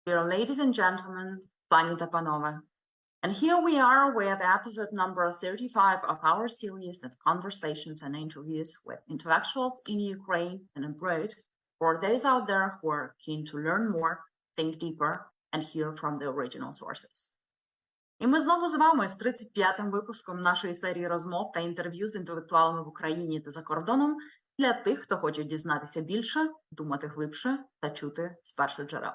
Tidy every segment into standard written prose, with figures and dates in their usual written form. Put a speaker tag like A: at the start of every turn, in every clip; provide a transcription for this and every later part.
A: Dear ladies and gentlemen, пані та панове, and here we are with episode number 35 of our series of conversations and interviews with intellectuals in Ukraine and abroad, for those out there who are keen to learn more, think deeper, and hear from the original sources. І ми знову з вами з 35-м випуском нашої серії розмов та інтерв'ю з інтелектуалами в Україні та за кордоном для тих, хто хоче дізнатися більше, думати глибше та чути з перших джерел.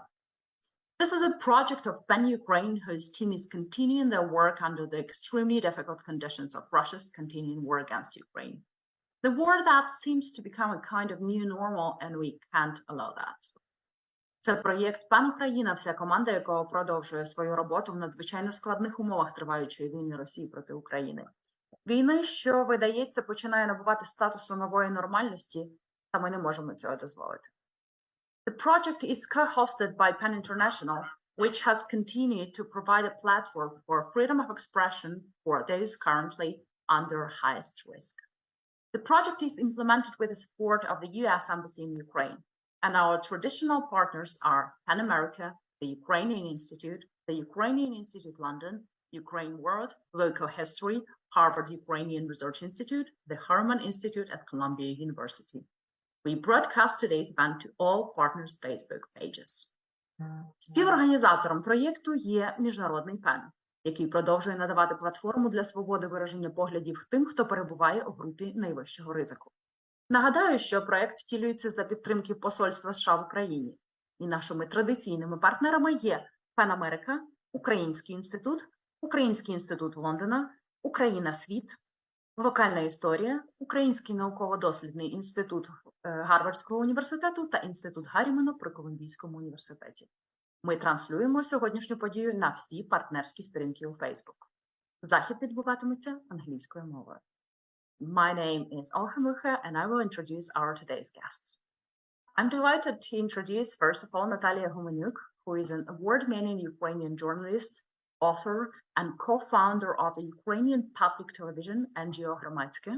A: This is a project of PEN Ukraine, whose team is continuing their work under the extremely difficult conditions of Russia's continuing war against Ukraine. The war that seems to become a kind of new normal, and we can't allow that. Це проєкт PEN Україна, вся команда якого продовжує свою роботу в надзвичайно складних умовах триваючої війни Росії проти України. Війни, що, видається, починає набувати статусу нової нормальності, та ми не можемо цього дозволити. The project is co-hosted by PEN International, which has continued to provide a platform for freedom of expression for those currently under highest risk. The project is implemented with the support of the US Embassy in Ukraine, and our traditional partners are PEN America, the Ukrainian Institute, the Ukrainian Institute London, Ukraine World, Local History, Harvard Ukrainian Research Institute, the Harman Institute at Columbia University. We broadcast today's event to all partners' Facebook pages. Співорганізатором проєкту є Міжнародний ПЕН, який продовжує надавати платформу для свободи вираження поглядів тим, хто перебуває у групі найвищого ризику. Нагадаю, що проєкт втілюється за підтримки Посольства США в Україні, і нашими традиційними партнерами є ПЕН Америка, Український інститут Лондона, Україна Світ, Локальна історія, Український науково-дослідний інститут Гарвардського університету та інститут Гаррімена при Колумбійському університеті. Ми транслюємо сьогоднішню подію на всі партнерські сторінки у Facebook. Захід відбуватиметься англійською мовою. My name is Olha Mukha, and I will introduce our today's guests. I'm delighted to introduce, first of all, Nataliya Gumenyuk, who is an award-winning Ukrainian journalist, author, and co-founder of the Ukrainian public television NGO Громадське.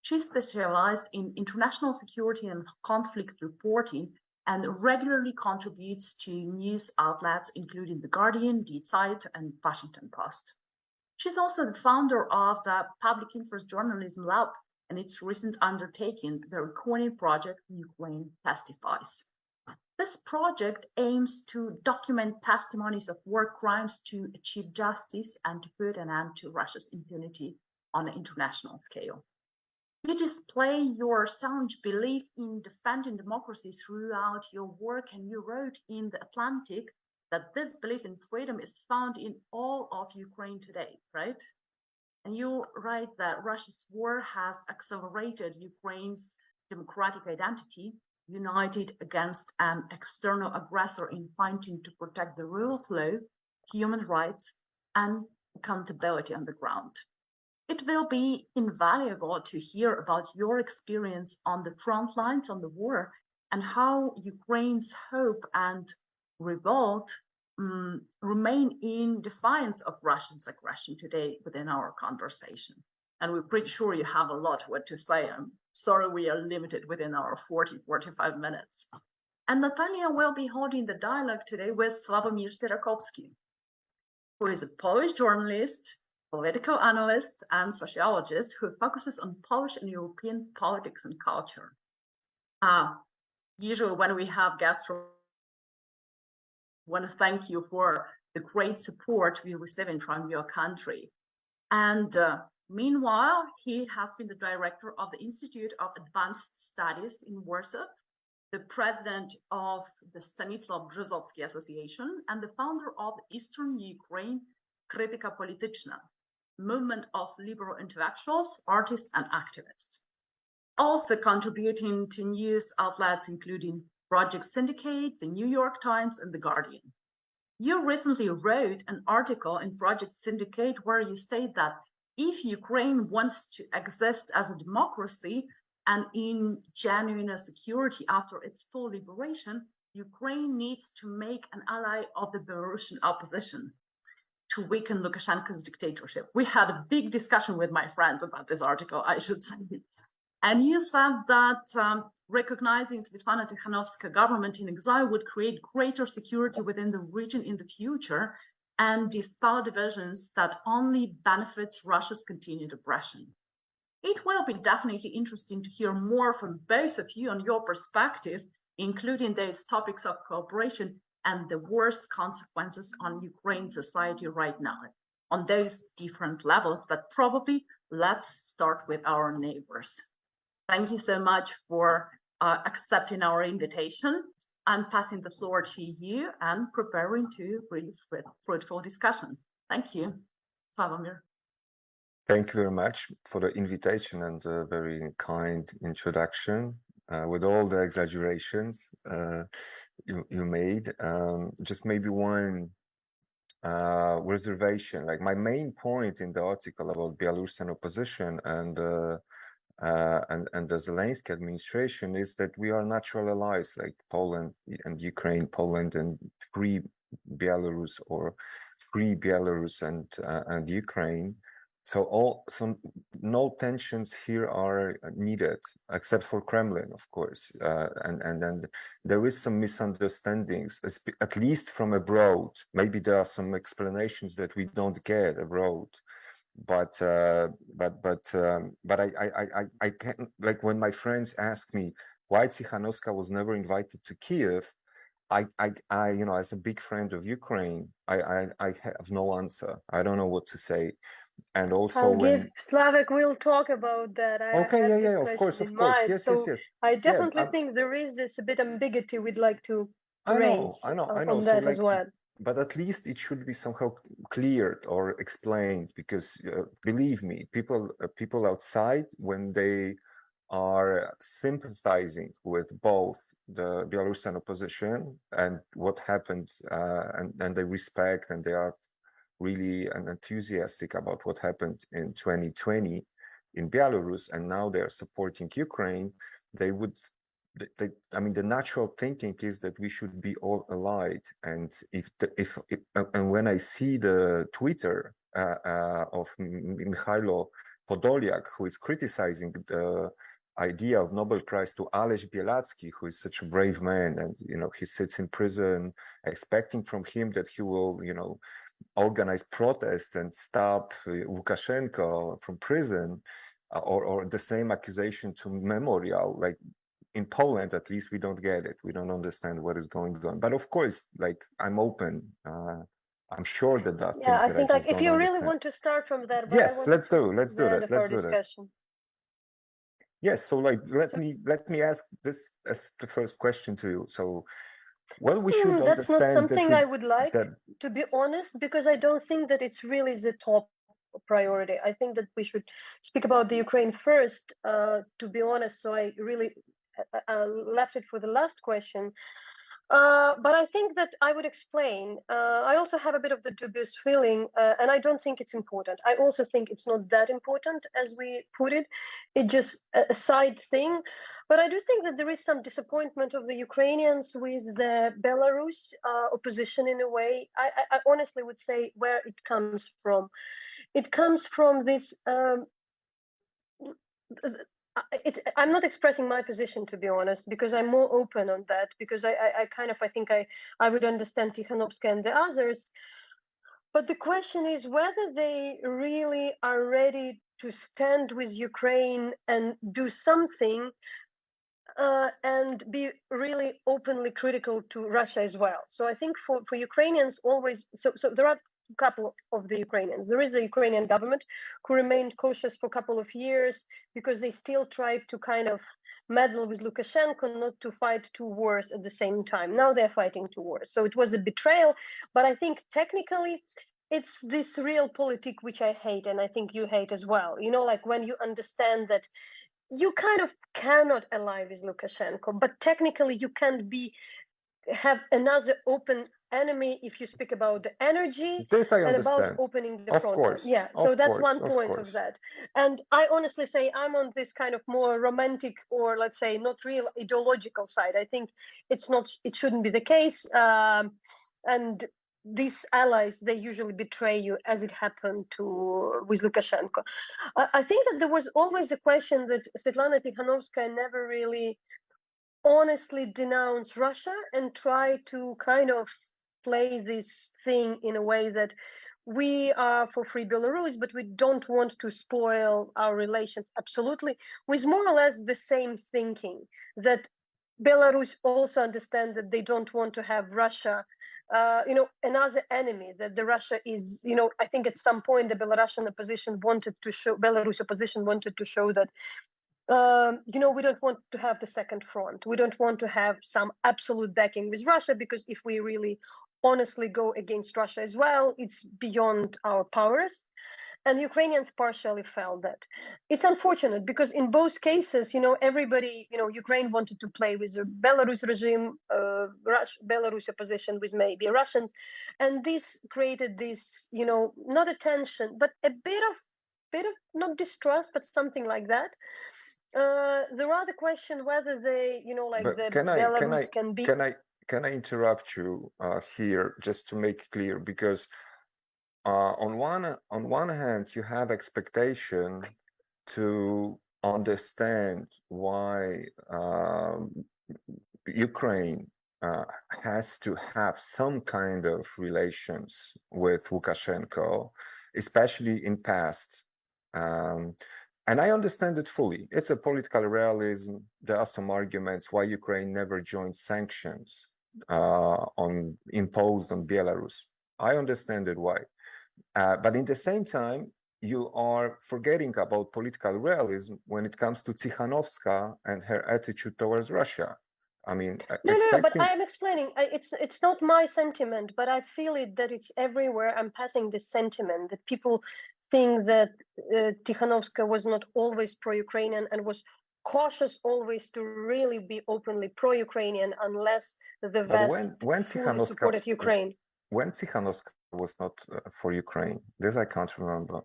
A: She specialized in international security and conflict reporting and regularly contributes to news outlets including The Guardian, The Site, and Washington Post. She's also the founder of the Public Interest Journalism Lab and its recent undertaking, the Recording Project Ukraine Testifies. This project aims to document testimonies of war crimes to achieve justice and to put an end to Russia's impunity on an international scale. You display your sound belief in defending democracy throughout your work, and you wrote in The Atlantic that this belief in freedom is found in all of Ukraine today, right? And you write that Russia's war has accelerated Ukraine's democratic identity, united against an external aggressor in fighting to protect the rule of law, human rights, and accountability on the ground. It will be invaluable to hear about your experience on the front lines on the war and how Ukraine's hope and revolt remain in defiance of Russia's aggression today within our conversation. And we're pretty sure you have a lot what to say. I'm sorry we are limited within our 40-45 minutes. And Nataliya will be holding the dialogue today with Sławomir Sierakowski, who is a Polish journalist, political analyst, and sociologist who focuses on Polish and European politics and culture. Usually when we have guests from, I want to thank you for the great support we're receiving from your country. And meanwhile, he has been the director of the Institute of Advanced Studies in Warsaw, the president of the Stanisław Brzozowski Association, and the founder of Eastern Ukraine Krytyka Polityczna, movement of liberal intellectuals, artists, and activists. Also contributing to news outlets including Project Syndicate, the New York Times, and The Guardian. You recently wrote an article in Project Syndicate where you state that if Ukraine wants to exist as a democracy and in genuine security after its full liberation, Ukraine needs to make an ally of the Belarusian opposition to weaken Lukashenko's dictatorship. We had a big discussion with my friends about this article, I should say. And you said that recognizing Svetlana Tikhanovskaya government in exile would create greater security within the region in the future and dispel divisions that only benefits Russia's continued aggression. It will be definitely interesting to hear more from both of you on your perspective, including those topics of cooperation and the worst consequences on Ukraine society right now on those different levels, but probably let's start with our neighbors. Thank you so much for accepting our invitation. I'm passing the floor to you and preparing to brief fruitful discussion. Thank you, Sławomir.
B: Thank you very much for the invitation and a very kind introduction with all the exaggerations you made. Just maybe one reservation. Like my main point in the article about Belarusian opposition and the Zelensky administration is that we are natural allies, like Poland and Ukraine, Poland and free Belarus or free Belarus and Ukraine. So no tensions here are needed, except for Kremlin, of course. And there is some misunderstandings, at least from abroad. Maybe there are some explanations that we don't get abroad. But I can't, like when my friends ask me why Tikhanovskaya was never invited to Kiev, I you know, as a big friend of Ukraine, I have no answer. I don't know what to say. And also
C: I'll give Slavik will talk about that.
B: Okay, yeah, of course, yes.
C: I definitely think there is this a bit ambiguity we'd like to raise
B: I know.
C: on
B: So
C: that as well.
B: But at least it should be somehow cleared or explained, because believe me, people outside, when they are sympathizing with both the Belarusian opposition and what happened, and they respect and they are really enthusiastic about what happened in 2020 in Belarus, and now they are supporting Ukraine, I mean, the natural thinking is that we should be all allied. And and when I see the Twitter of Mikhailo Podolyak, who is criticizing the idea of Nobel Prize to Ales Bielatsky, who is such a brave man, and you know, he sits in prison, expecting from him that he will, you know, organize protests and stop Lukashenko from prison, or the same accusation to Memorial. Like in Poland, at least, we don't get it. We don't understand what is going on. But of course, like, I'm open. I'm sure that there are things
C: I
B: that
C: think
B: I just
C: like if you really want to start from that,
B: yes, let's do that. Yes, so like let me ask this as the first question to you. So, well, we should understand
C: that's not something I would like,
B: that,
C: to be honest, because I don't think that it's really the top priority. I think that we should speak about the Ukraine first, to be honest. So I really left it for the last question. But I think that I would explain. I also have a bit of the dubious feeling, and I don't think it's important. I also think it's not that important as we put it. It's just a side thing. But I do think that there is some disappointment of the Ukrainians with the Belarus opposition in a way. I honestly would say where it comes from. It comes from this. I'm not expressing my position, to be honest, because I'm more open on that, because I think I would understand Tikhanovskaya and the others. But the question is whether they really are ready to stand with Ukraine and do something and be really openly critical to Russia as well. So I think for Ukrainians always, so there are a couple of the Ukrainians. There is a Ukrainian government who remained cautious for a couple of years because they still tried to kind of meddle with Lukashenko, not to fight two wars at the same time. Now they're fighting two wars. So it was a betrayal. But I think technically it's this realpolitik which I hate, and I think you hate as well. You know, like when you understand that you kind of cannot ally with Lukashenko, but technically you can't have another open enemy if you speak about the energy and about opening the front line. Yeah, so that's one point of that. And I honestly say I'm on this kind of more romantic, or let's say not real ideological side. I think it shouldn't be the case. And these allies, they usually betray you, as it happened with Lukashenko. I think that there was always a question that Svetlana Tikhanovskaya never really honestly denounce Russia and try to kind of play this thing in a way that we are for free Belarus, but we don't want to spoil our relations absolutely, with more or less the same thinking that Belarus also understand that they don't want to have Russia, another enemy, that the Russia is, I think at some point the Belarusian opposition wanted to show, Belarus opposition wanted to show that, we don't want to have the second front. We don't want to have some absolute backing with Russia, because if we really honestly go against Russia as well, it's beyond our powers. And Ukrainians partially felt that. It's unfortunate because in both cases, everybody, Ukraine wanted to play with the Belarus regime, Belarus opposition with maybe Russians, and this created this, not a tension, but a bit of not distrust, but something like that. The rather question whether they,
B: But
C: the
B: can I
C: Belarus can be.
B: can I interrupt you here just to make clear, because on one hand you have expectation to understand why Ukraine has to have some kind of relations with Lukashenko, especially in past. And I understand it fully. It's a political realism. There are some arguments why Ukraine never joined sanctions imposed on Belarus. I understand it why. But in the same time, you are forgetting about political realism when it comes to Tsikhanovska and her attitude towards Russia. I mean,
C: No, but I'm explaining. It's not my sentiment, but I feel it that it's everywhere. I'm passing this sentiment that people think that Tikhanovska was not always pro-Ukrainian and was cautious always to really be openly pro-Ukrainian unless the West fully supported Ukraine.
B: When Tsikhanovska was not for Ukraine, this I can't remember.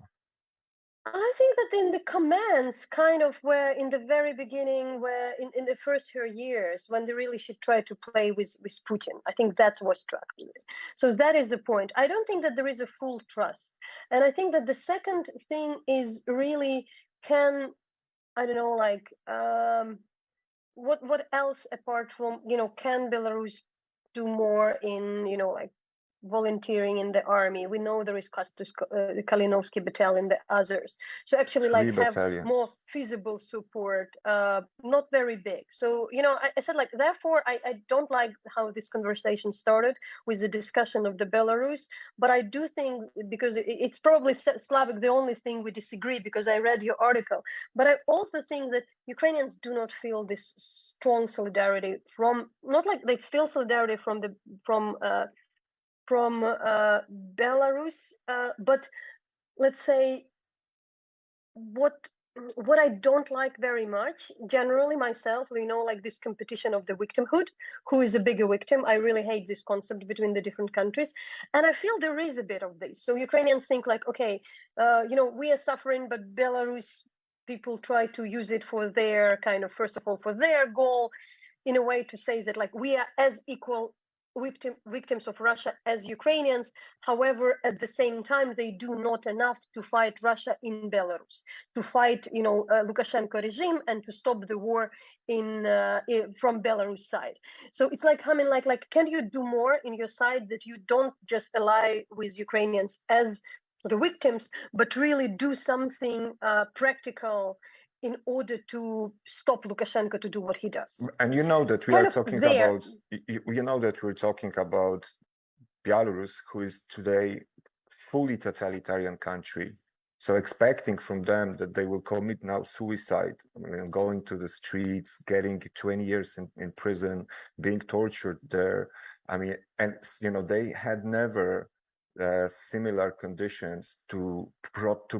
C: I think that in the commands, kind of where in the very beginning, where in the first her years, when they really should try to play with Putin, I think that was struck. So that is the point. I don't think that there is a full trust. And I think that the second thing is really can, I don't know, like, what else apart from, can Belarus do more in, like, volunteering in the army? We know there is the Kalinovsky battalion, the others. So actually, like, have more feasible support, not very big. So, I said, like, therefore, I don't like how this conversation started with the discussion of the Belarus, but I do think, because it's probably Slavic, the only thing we disagree, because I read your article, but I also think that Ukrainians do not feel this strong solidarity from, not like they feel solidarity from Belarus, but let's say what I don't like very much, generally myself, like this competition of the victimhood, who is a bigger victim. I really hate this concept between the different countries, and I feel there is a bit of this. So Ukrainians think like, okay, we are suffering, but Belarus people try to use it for their kind of, first of all, for their goal, in a way to say that, like, we are as equal victims of Russia as Ukrainians. However, at the same time, they do not enough to fight Russia in Belarus, to fight, Lukashenko regime, and to stop the war from Belarus side. So it's like, I mean, like, can you do more in your side, that you don't just ally with Ukrainians as the victims, but really do something practical in order to stop Lukashenko to do what he does.
B: And you know that we are talking about, you know that we're talking about Belarus, who is today fully totalitarian country. So expecting from them that they will commit now suicide, going to the streets, getting 20 years in prison, being tortured there. I mean, and they had never similar conditions to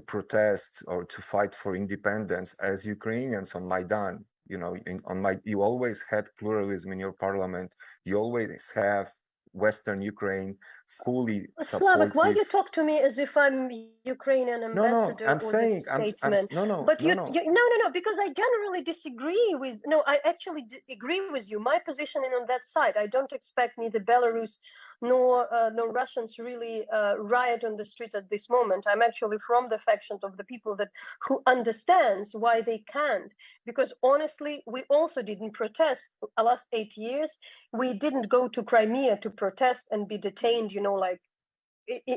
B: protest or to fight for independence as Ukrainians on Maidan. You always had pluralism in your parliament. You always have Western Ukraine fully
C: Slavik, why you
B: supportive.
C: talk to me as if I'm Ukrainian ambassador
B: I'm
C: or
B: saying,
C: the statesman?
B: no,
C: But
B: no,
C: no, because I generally disagree with. No, I actually agree with you. My position is on that side. I don't expect neither Belarus nor Russians really riot on the street at this moment. I'm actually from the faction of the people that who understands why they can't. Because honestly, we also didn't protest the last 8 years. We didn't go to Crimea to protest and be detained. Like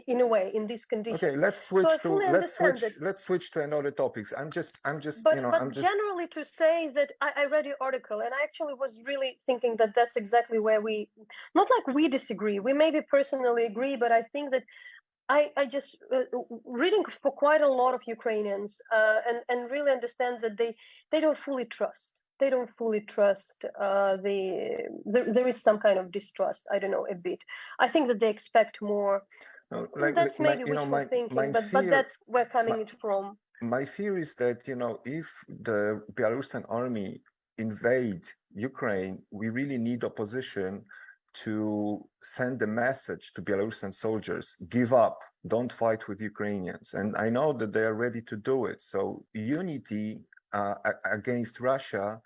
C: in a way in these conditions.
B: Okay, let's
C: So I
B: switch
C: fully understand that.
B: let's switch to another topics. I'm just
C: But
B: I'm just
C: generally to say that I read your article and I actually was really thinking that that's exactly where we, not like we disagree, we maybe personally agree, but I think that I just reading for quite a lot of Ukrainians and really understand that they don't fully trust. They don't fully trust there is some kind of distrust. I don't know, a bit. I think that they expect more.
B: no, like
C: That's maybe wishful thinking, but that's where coming it from.
B: my fear is that if the Belarusian army invade Ukraine, we really need opposition to send a message to Belarusian soldiers: give up, don't fight with Ukrainians. And I know that they are ready to do it. So unity against Russia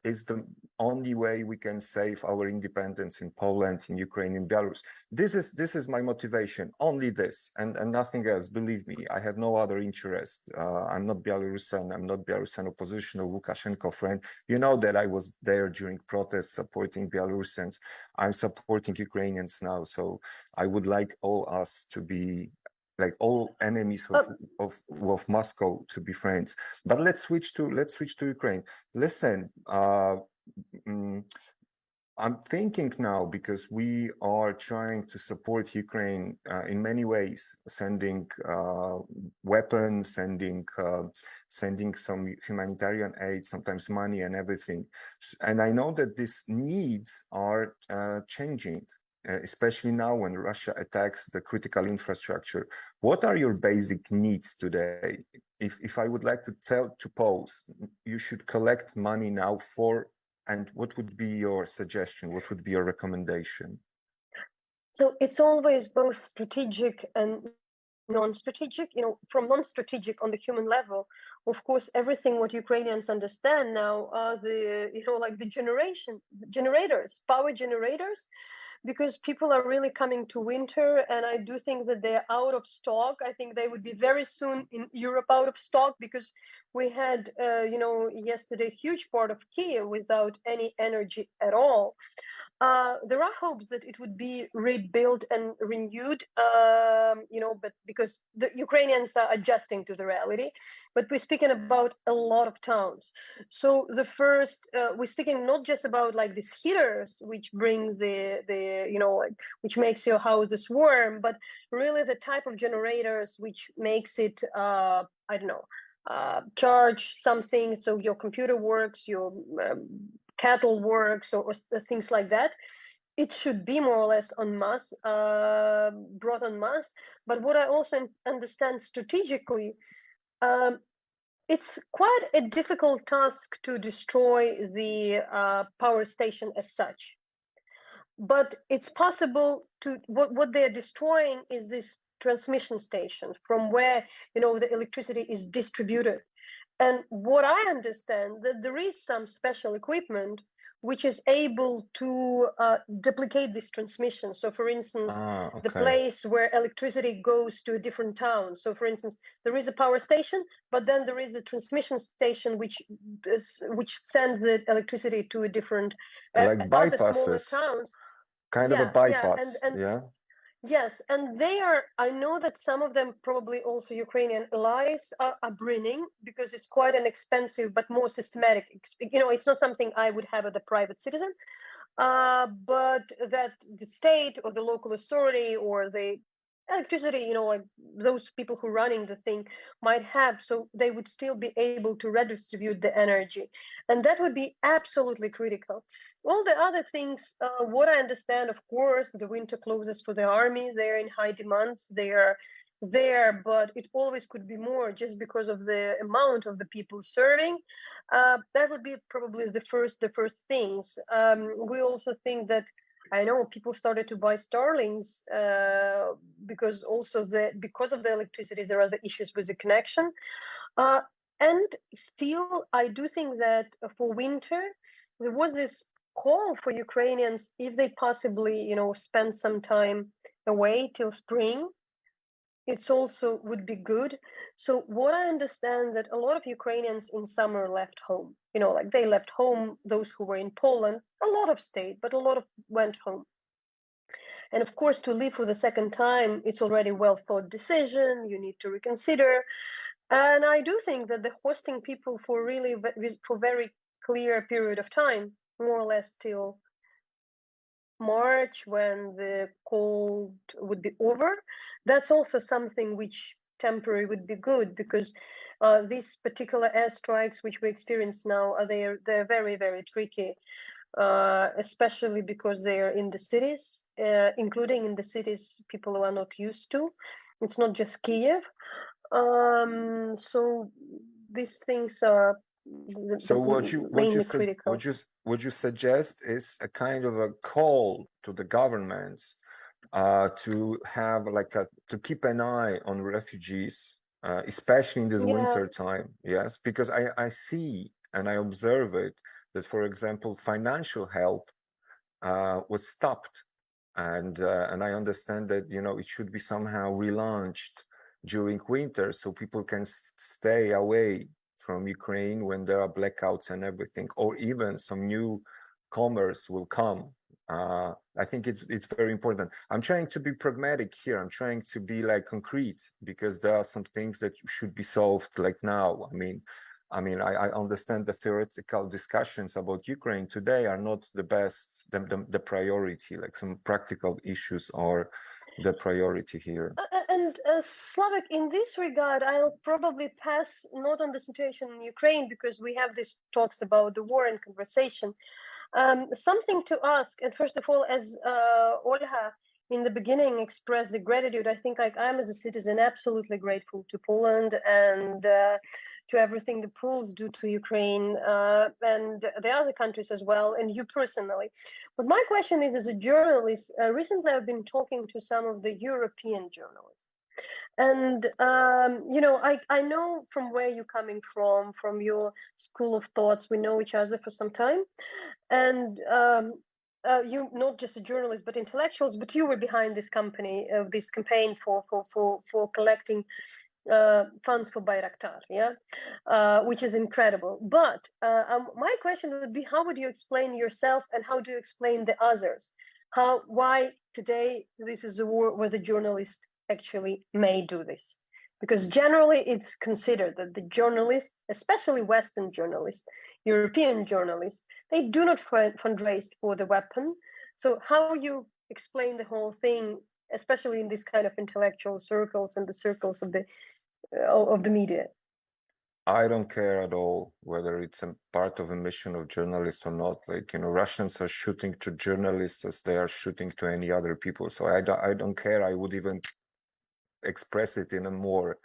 B: is the only way we can save our independence in Poland, in Ukraine, in Belarus. This is my motivation, only this, and nothing else. Believe me, I have no other interest. I'm not Belarusian. I'm not Belarusian opposition or Lukashenko friend. You know that I was there during protests supporting Belarusians. I'm supporting Ukrainians now. So I would like all us to be, like all enemies of Moscow, to be friends. But let's switch to Ukraine. Listen, I'm thinking now, because we are trying to support Ukraine in many ways, sending weapons, sending some humanitarian aid, sometimes money and everything. And I know that these needs are changing, especially now when Russia attacks the critical infrastructure. What are your basic needs today? If I would like to pose, you should collect money now for, and what would be your suggestion? What would be your recommendation?
C: So it's always both strategic and non-strategic. From non-strategic on the human level, of course, everything what Ukrainians understand now are the like the generators, power generators, because people are really coming to winter, and I do think that they're out of stock. I think they would be very soon in Europe out of stock, because we had yesterday huge part of Kiev without any energy at all. There are hopes that it would be rebuilt and renewed, but because the Ukrainians are adjusting to the reality. But we're speaking about a lot of towns. So the first, we're speaking not just about like these heaters, which bring which makes your houses warm, but really the type of generators which makes it, I don't know, charge something so your computer works, your cattle works, or things like that. It should be more or less en masse, brought en masse. But what I also understand strategically, it's quite a difficult task to destroy the power station as such. But it's possible to, what they're destroying is this transmission station from where the electricity is distributed. And what I understand, that there is some special equipment which is able to duplicate this transmission. So for instance, the place where electricity goes to a different town. So for instance, there is a power station, but then there is a transmission station which sends the electricity to a different
B: like
C: other smaller
B: bypasses,
C: towns.
B: kind of a bypass.
C: And yes, and they are, I know that some of them, probably also Ukrainian allies, are bringing, because it's quite an expensive but more systematic. It's not something I would have as a private citizen, but that the state or the local authority or the electricity, like those people who are running the thing might have, so they would still be able to redistribute the energy. And that would be absolutely critical. All the other things, what I understand, of course, the winter clothes for the army, they're in high demands. They are there, but it always could be more, just because of the amount of the people serving. That would be probably the first things. We also think that I know people started to buy Starlings because also because of the electricity, there are the issues with the connection. And still, I do think that for winter, there was this call for Ukrainians, if they possibly, spend some time away till spring, it's also would be good. So what I understand that a lot of Ukrainians in summer left home, like they left home, those who were in Poland, a lot of stayed, but a lot of went home. And of course, to leave for the second time, it's already a well thought decision. You need to reconsider. And I do think that the hosting people for really for very clear period of time, more or less till March, when the cold would be over, that's also something which temporary would be good, because these particular airstrikes which we experience now they're very, very tricky, especially because they are in the cities, including in the cities people who are not used to. It's not just Kiev. So these things are
B: So
C: mainly critical.
B: what you suggest is a kind of a call to the governments to have to keep an eye on refugees, especially in this winter time. Yes, because I see and I observe it that, for example, financial help was stopped, and I understand that it should be somehow relaunched during winter so people can stay away from Ukraine when there are blackouts and everything, or even some new commerce will come. I think it's very important. I'm trying to be pragmatic here. I'm trying to be concrete, because there are some things that should be solved now. I understand the theoretical discussions about Ukraine today are not the best, the priority. Some practical issues are the priority here.
C: And Slavik, in this regard, I'll probably pass not on the situation in Ukraine, because we have these talks about the war and conversation. Something to ask, and first of all, as Olha in the beginning expressed the gratitude, I think I'm as a citizen absolutely grateful to Poland and to everything the Poles do to Ukraine and the other countries as well, and you personally. But my question is, as a journalist, recently I've been talking to some of the European journalists. And, I know from where you're coming from your school of thoughts. We know each other for some time. And you not just a journalist, but intellectuals, but you were behind this this campaign for collecting funds for Bayraktar, which is incredible. But my question would be, how would you explain yourself, and how do you explain the others? Why today this is a war where the journalists actually may do this? Because generally it's considered that the journalists, especially Western journalists, European journalists, they do not fundraise for the weapon. So how you explain the whole thing, especially in this kind of intellectual circles and the circles of the media?
B: I don't care at all whether it's a part of a mission of journalists or not. Russians are shooting to journalists as they are shooting to any other people. So I don't care. I would even express it in a more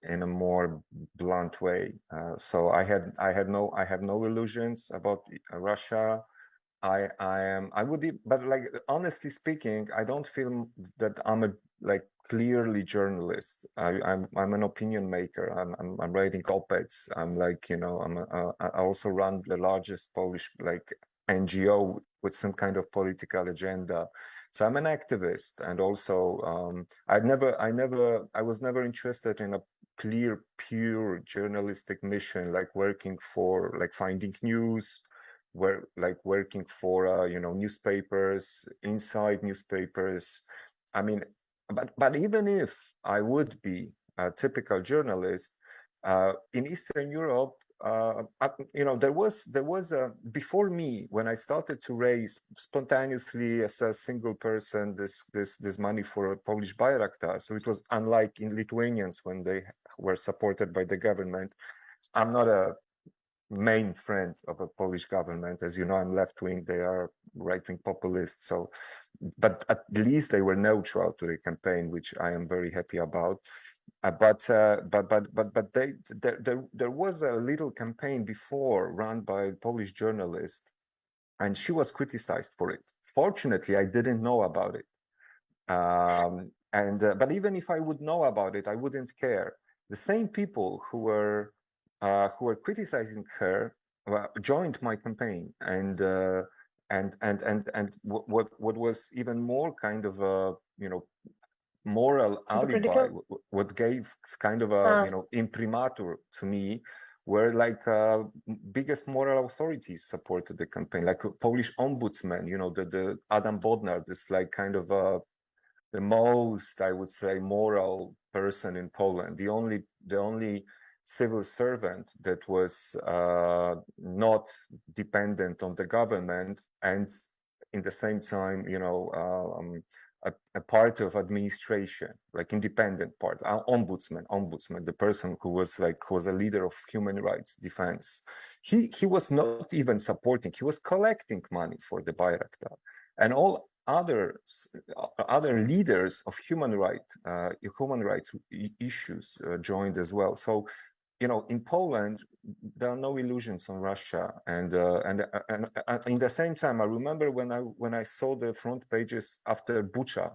B: in a more blunt way. So I have no illusions about Russia. But honestly speaking, I don't feel that I'm a clearly journalist. I'm an opinion maker. I'm writing op-eds. I also run the largest Polish NGO with some kind of political agenda. So I'm an activist, and also I was never interested in a clear, pure journalistic mission, working for finding news, working for newspapers, inside newspapers. But even if I would be a typical journalist in Eastern Europe, there was before me, when I started to raise spontaneously as a single person this money for Polish Bayraktar. So it was unlike in Lithuanians when they were supported by the government. I'm not a main friend of a Polish government. As you know, I'm left-wing, they are right-wing populists. So, but at least they were neutral to the campaign, which I am very happy about. But there was a little campaign before run by Polish journalists and she was criticized for it. Fortunately, I didn't know about it. But even if I would know about it, I wouldn't care. The same people who were criticizing her joined my campaign, and what was even more kind of a moral alibi, what gave kind of a imprimatur to me, were like biggest moral authorities supported the campaign, like a Polish ombudsman, the Adam Bodnar, this like kind of the most, I would say, moral person in Poland, the only civil servant that was not dependent on the government, and in the same time, a part of administration, like independent part, ombudsman, the person who was a leader of human rights defense. He was not even supporting, he was collecting money for the Bayraktar, and all other leaders of human rights issues joined as well. So, in Poland, there are no illusions on Russia, and in the same time, I remember when I saw the front pages after Bucha,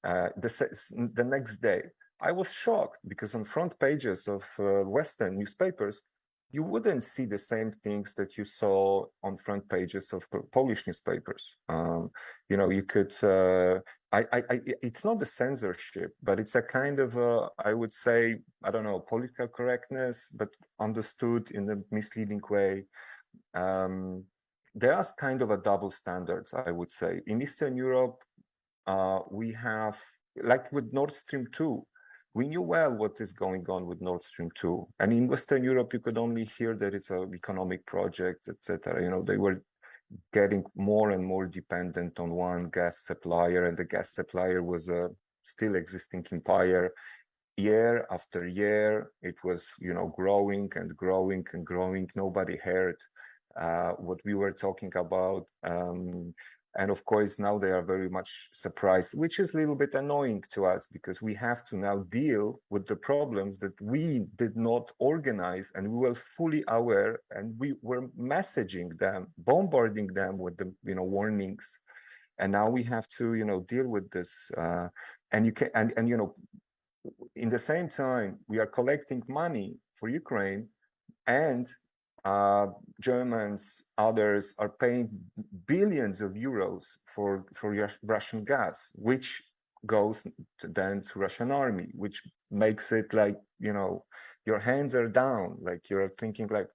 B: the next day, I was shocked, because on front pages of Western newspapers, you wouldn't see the same things that you saw on front pages of Polish newspapers. You could. It's not the censorship, but it's a kind of, I would say, I don't know, political correctness, but understood in a misleading way. There are kind of a double standards, I would say. In Eastern Europe, we have, like with Nord Stream 2, we knew well what is going on with Nord Stream 2. And in Western Europe, you could only hear that it's an economic project, etc. They were getting more and more dependent on one gas supplier, and the gas supplier was a still existing empire. Year after year, it was, growing and growing and growing. Nobody heard what we were talking about. And of course, now they are very much surprised, which is a little bit annoying to us, because we have to now deal with the problems that we did not organize, and we were fully aware, and we were messaging them, bombarding them with the warnings. And now we have to deal with this. And in the same time, we are collecting money for Ukraine, and Germans, others are paying billions of euros for Russian gas, which goes then to Russian army, which makes it like, your hands are down, like you're thinking like,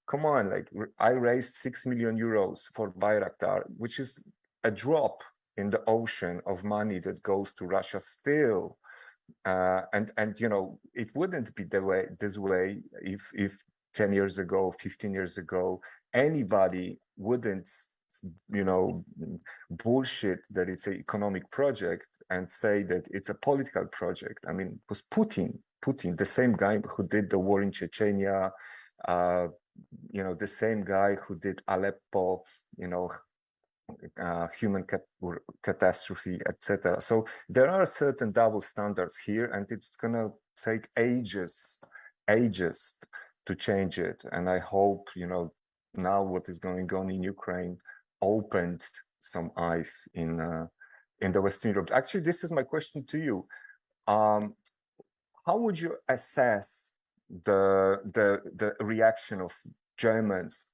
B: come on, like I raised 6 million euros for Bayraktar, which is a drop in the ocean of money that goes to Russia still. And it wouldn't be this way if 10 years ago, 15 years ago, anybody wouldn't, bullshit that it's an economic project and say that it's a political project. I mean, it was Putin, the same guy who did the war in Chechnya, the same guy who did Aleppo, human catastrophe, etc. So there are certain double standards here, and it's gonna take ages to change it. And I hope, now what is going on in Ukraine opened some eyes in the Western Europe. Actually, this is my question to you. How would you assess the reaction of Germans,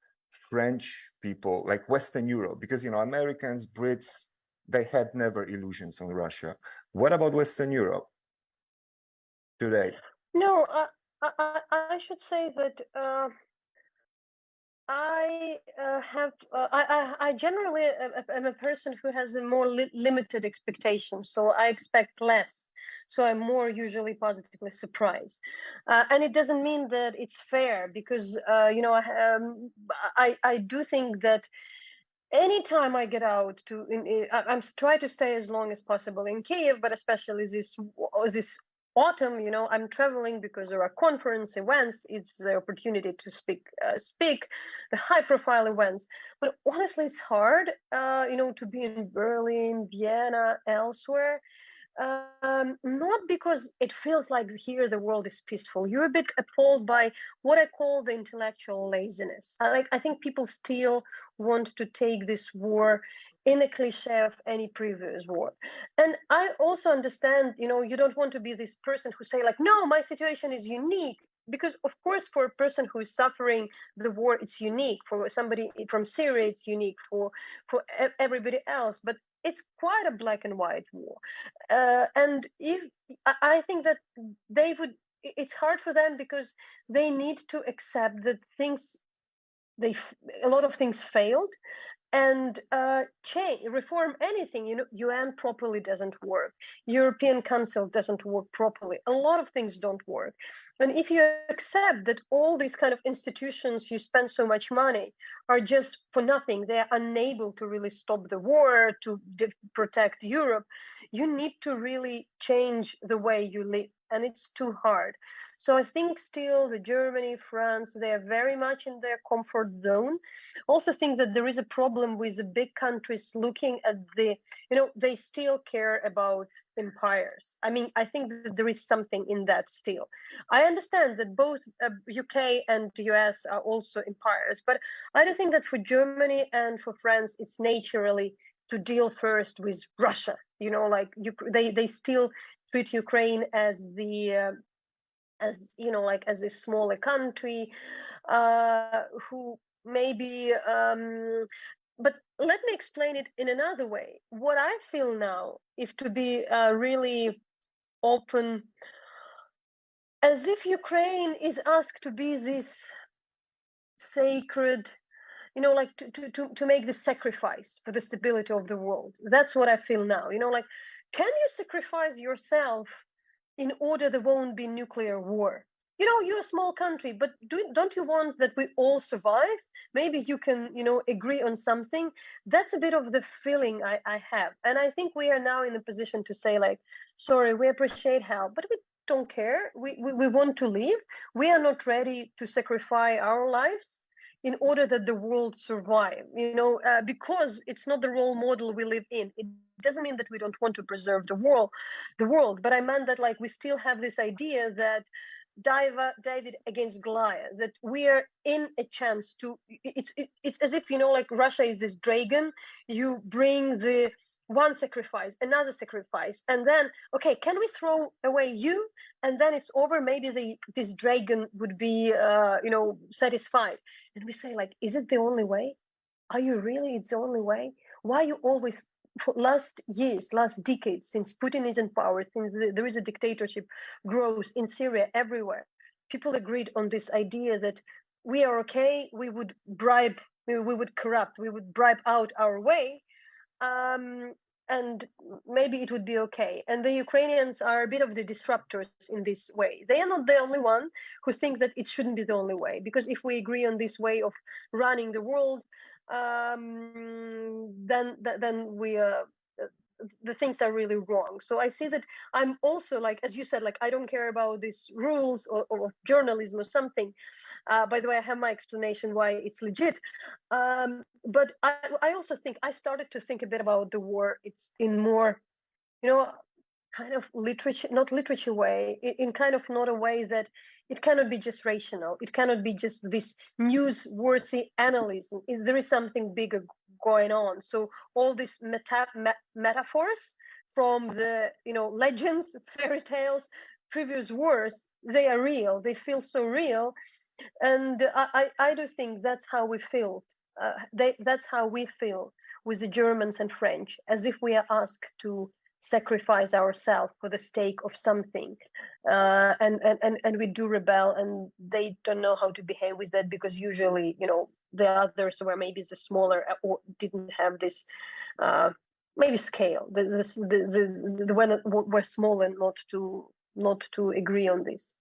B: French people, like Western Europe? Because, Americans, Brits, they had never illusions on Russia. What about Western Europe today?
C: No, I should say that I generally am a person who has a more limited expectation, so I expect less. So I'm more usually positively surprised, and it doesn't mean that it's fair, because I do think that anytime I get out I'm trying to stay as long as possible in Kiev, but especially this autumn, I'm traveling because there are conference events. It's the opportunity to speak the high-profile events. But honestly, it's hard, to be in Berlin, Vienna, elsewhere. Not because it feels like here the world is peaceful. You're a bit appalled by what I call the intellectual laziness. I think people still want to take this war in a cliche of any previous war. And I also understand, you don't want to be this person who say like, no, my situation is unique. Because of course, for a person who is suffering the war, it's unique. For somebody from Syria, it's unique. For everybody else, but it's quite a black and white war. And if I think that they would, it's hard for them because they need to accept that a lot of things failed, and reform anything. UN properly doesn't work. European Council doesn't work properly. A lot of things don't work. And if you accept that all these kind of institutions you spend so much money are just for nothing, they're unable to really stop the war, to protect Europe, you need to really change the way you live. And it's too hard. So I think still the Germany, France, they are very much in their comfort zone. Also think that there is a problem with the big countries looking at they still care about empires. I mean, I think that there is something in that still. I understand that both UK and the US are also empires, but I do think that for Germany and for France, it's naturally to deal first with Russia. Like they still treat Ukraine as as a smaller country who maybe. But let me explain it in another way. What I feel now, if to be really open, as if Ukraine is asked to be this sacred, like to make the sacrifice for the stability of the world. That's what I feel now. Like, can you sacrifice yourself in order there won't be nuclear war? You're a small country, but don't you want that we all survive? Maybe you can, agree on something. That's a bit of the feeling I have. And I think we are now in a position to say, like, sorry, we appreciate help, but we don't care. We want to leave. We are not ready to sacrifice our lives in order that the world survive, because it's not the role model we live in. It doesn't mean that we don't want to preserve the world, but I meant that like we still have this idea that David against Goliath, that we are in a chance to, it's as if, like Russia is this dragon, you bring the one sacrifice, another sacrifice, and then, okay, can we throw away you? And then it's over. Maybe this dragon would be, satisfied. And we say, like, is it the only way? Are you really? It's the only way? Why you always, for last decades, since Putin is in power, since there is a dictatorship growth in Syria, everywhere, people agreed on this idea that we are okay, we would bribe, we would corrupt, we would bribe out our way, and maybe it would be okay. And the Ukrainians are a bit of the disruptors in this way. They are not the only one who think that it shouldn't be the only way, because if we agree on this way of running the world, then we the things are really wrong. So I see that I'm also, like, as you said, like, I don't care about these rules or journalism or something. By the way, I have my explanation why it's legit. But I also think I started to think a bit about the war. It's in more, kind of literature, not literature way, in kind of not a way that it cannot be just rational. It cannot be just this newsworthy analysis. There is something bigger going on. So all these metaphors from the, legends, fairy tales, previous wars, they are real. They feel so real. And I do think that's how we feel. That's how we feel with the Germans and French, as if we are asked to sacrifice ourselves for the sake of something, and we do rebel, and they don't know how to behave with that, because usually, the others were maybe the smaller or didn't have this maybe scale. The one that were small and not to agree on this.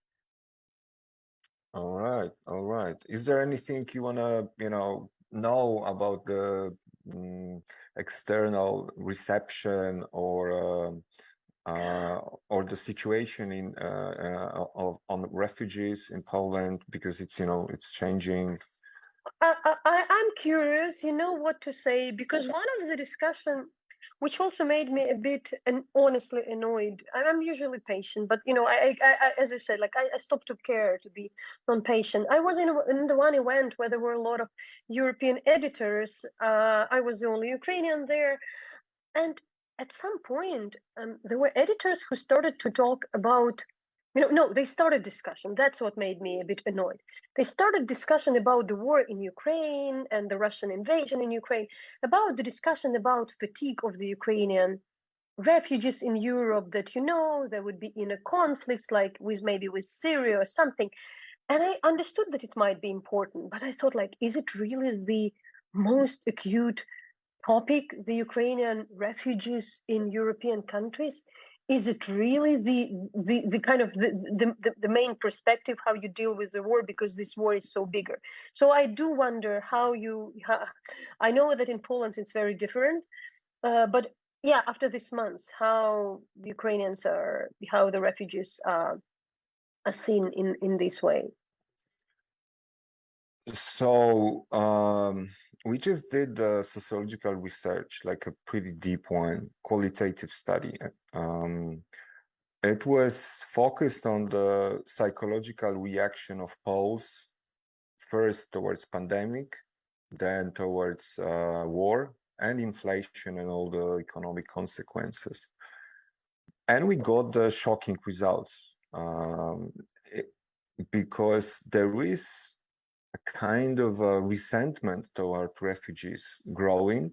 B: All right. Is there anything you wanna, know about the external reception or the situation in on refugees in Poland, because it's it's changing?
C: I'm curious, what to say, because one of the discussion which also made me a bit honestly annoyed. I'm usually patient, but I as I said, like I stopped to care to be non-patient. I was in the one event where there were a lot of European editors. I was the only Ukrainian there, and at some point, there were editors who started to talk about, no, they started discussion. That's what made me a bit annoyed. They started discussion about the war in Ukraine and the Russian invasion in Ukraine, about the discussion about fatigue of the Ukrainian refugees in Europe, that, there would be inner conflicts like maybe with Syria or something. And I understood that it might be important, but I thought, like, is it really the most acute topic, the Ukrainian refugees in European countries? Is it really the kind of the main perspective how you deal with the war, because this war is so bigger? So I do wonder I know that in Poland it's very different, but yeah, after this month, how the Ukrainians how the refugees are seen in this way.
B: So we just did sociological research, like a pretty deep one, qualitative study. It was focused on the psychological reaction of Poles, first towards pandemic, then towards war and inflation and all the economic consequences. And we got the shocking results because there is a kind of a resentment toward refugees growing.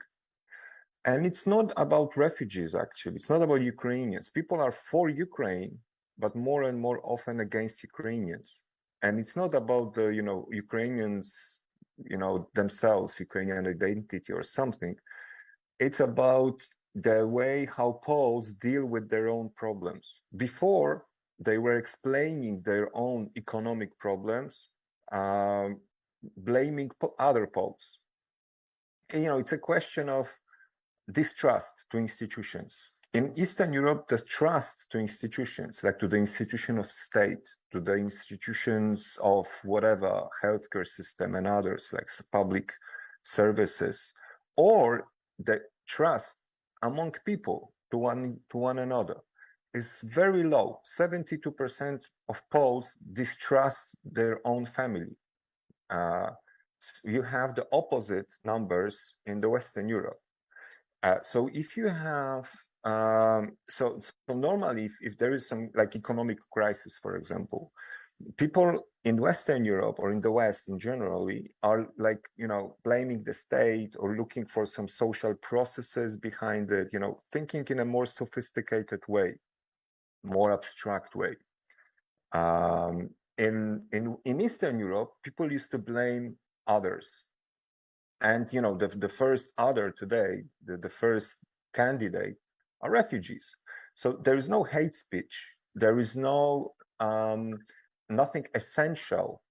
B: And it's not about refugees, actually. It's not about Ukrainians. People are for Ukraine, but more and more often against Ukrainians. And it's not about the, Ukrainians, themselves, Ukrainian identity or something. It's about the way how Poles deal with their own problems. Before, they were explaining their own economic problems, blaming other Poles. And, it's a question of distrust to institutions. In Eastern Europe, the trust to institutions, like to the institution of state, to the institutions of whatever, healthcare system and others, like public services, or the trust among people to one another, is very low. 72% of Poles distrust their own family. You have the opposite numbers in the Western Europe. So if you have, so normally if there is some like economic crisis, for example, people in Western Europe or in the West in generally are like, blaming the state or looking for some social processes behind it, thinking in a more sophisticated way, more abstract way. In Eastern Europe, people used to blame others. And, the first other today, the first candidate are refugees. So there is no hate speech. There is no, nothing essential.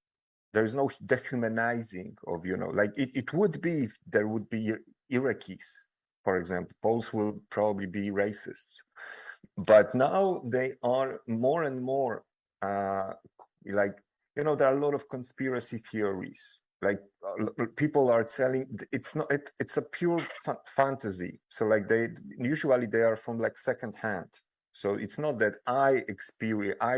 B: There is no dehumanizing of, like it would be if there would be Iraqis, for example. Poles will probably be racists. But now they are more and more, like, there are a lot of conspiracy theories. Like people are telling it's not, it's a pure fantasy. So like usually they are from like second hand. So it's not that I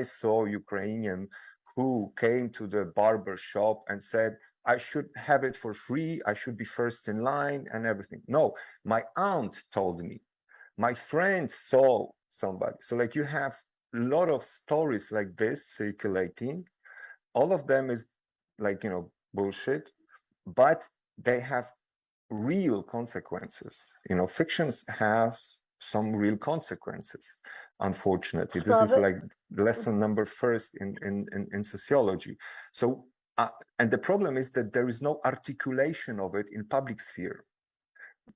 B: saw Ukrainian who came to the barber shop and said, I should have it for free. I should be first in line and everything. No, my aunt told me, my friend saw somebody. So like you have a lot of stories like this circulating. All of them is like, bullshit, but they have real consequences. Fiction has some real consequences, unfortunately. This is like lesson number first in sociology. So, and the problem is that there is no articulation of it in public sphere.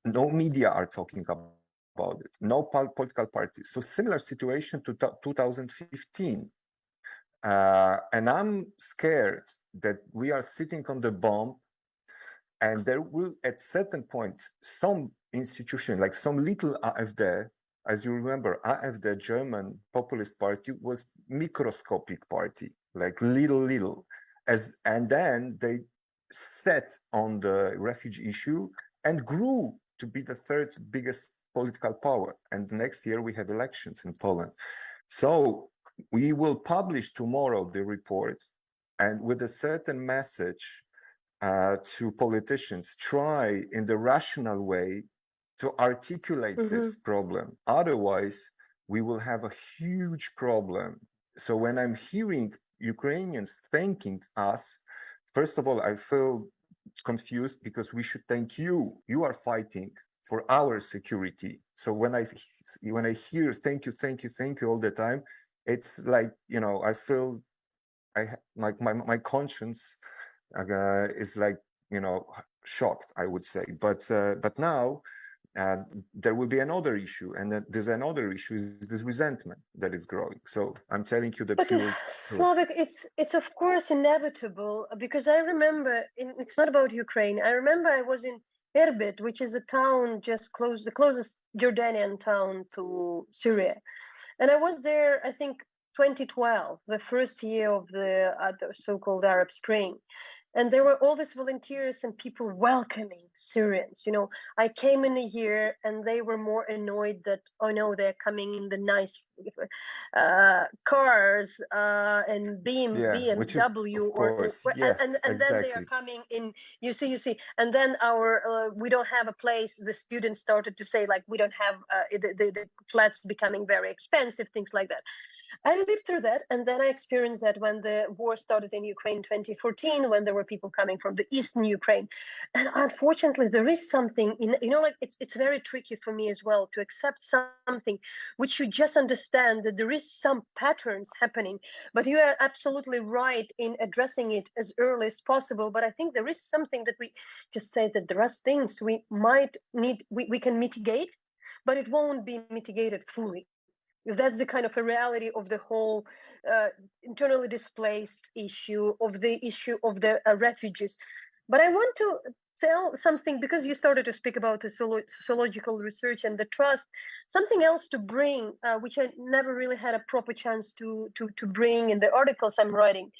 B: No media are talking about it, no political parties. So similar situation to 2015. And I'm scared that we are sitting on the bomb, and there will, at certain point, some institution, like some little AfD, as you remember, AfD, German populist party, was microscopic party, like little, and then they set on the refugee issue and grew to be the third biggest political power. And next year we have elections in Poland. So we will publish tomorrow the report, and with a certain message to politicians, try in the rational way to articulate this problem. Otherwise, we will have a huge problem. So when I'm hearing Ukrainians thanking us, first of all, I feel confused because we should thank you. You are fighting for our security. So when I hear thank you all the time, it's like, you know, I feel like my conscience is like, you know, shocked, I would say. But now there will be another issue, and there's another issue, is this resentment that is growing. So I'm telling you the pure
C: Slavik, it's of course inevitable, because I remember, it's not about Ukraine. I remember I was in Irbid, which is a town just close, the closest Jordanian town to Syria. And I was there, I think, 2012, the first year of the so-called Arab Spring. And there were all these volunteers and people welcoming Syrians. You know, I came in here and they were more annoyed that, oh no, they're coming in the nice cars and BMW, and then they are coming in. You see, and then we don't have a place. The students started to say, like, we don't have the flats becoming very expensive, things like that. I lived through that, and then I experienced that when the war started in Ukraine in 2014, when there were people coming from the eastern Ukraine. And unfortunately, there is something in, you know, like, it's very tricky for me as well to accept something which you just understand that there is some patterns happening. But you are absolutely right in addressing it as early as possible. But I think there is something that we just say that there are things we might need, we can mitigate, but it won't be mitigated fully. That's the kind of a reality of the whole internally displaced issue, of the refugees. But I want to tell something, because you started to speak about the sociological research and the trust, something else to bring, which I never really had a proper chance to bring in the articles I'm writing.